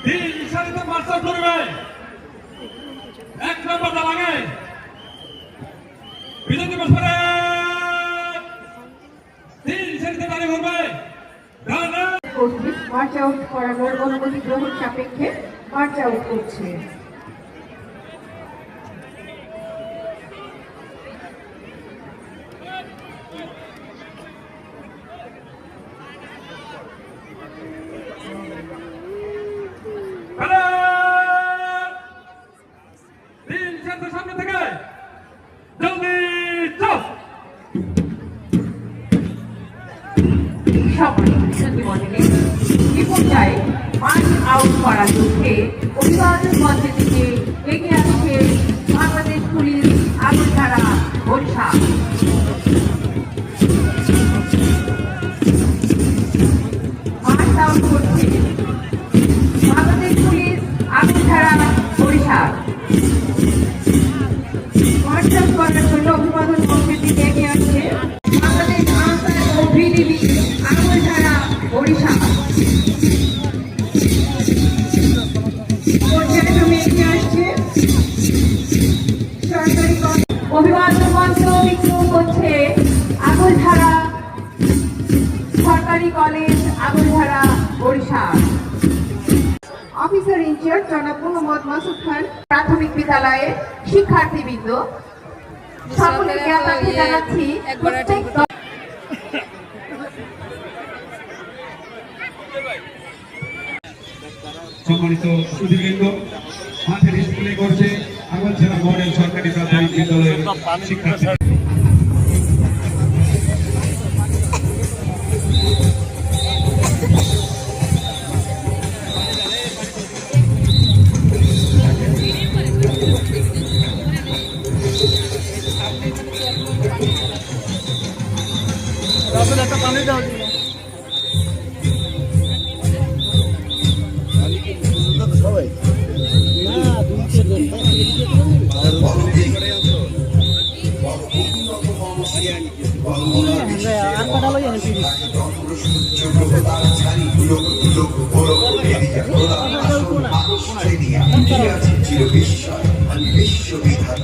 তিন সারিতে মার্চার করবে। এক নম্বর দাবাগে বিজয় দিবস পরে তিন সারিতে দাঁড়িয়ে করবে। মার্চ আউট করানোর অনুমতি গ্রহণ সাপেক্ষে মার্চ আউট করছে। সামনে থেকে জলদি চল। মার্চ আউট করার লক্ষ্যে অভিভাবক মঞ্চের দিকে এগিয়ে আসছে Bangladesh police Agardhara Barishal. March out করছে Bangladesh police Agardhara Barishal. March out করার জন্য অভিভাবক মঞ্চের দিকে এগিয়ে আসছে বাংলাদেশ আনসার ও ভিডিবি আগরধারা বরিশাল। অভিবাদন মঞ্চ বিক্ষোভ করছে আগরধারা সরকারি college Agardhara Barishal. Officer in charge জনাব মোহাম্মদ মাসুদ খান প্রাথমিক বিদ্যালয়ের শিক্ষার্থীবৃন্দ সকলকে জ্ঞাতার্থে জানাচ্ছি সম্মানিত সুধীবৃন্দ, মাঠের স্কুলে করছে আগরধারা মডেল সরকারি প্রাথমিক বিদ্যালয়ের শিক্ষার্থী। একটা পানি দাও সবাই বিশ্ববিধান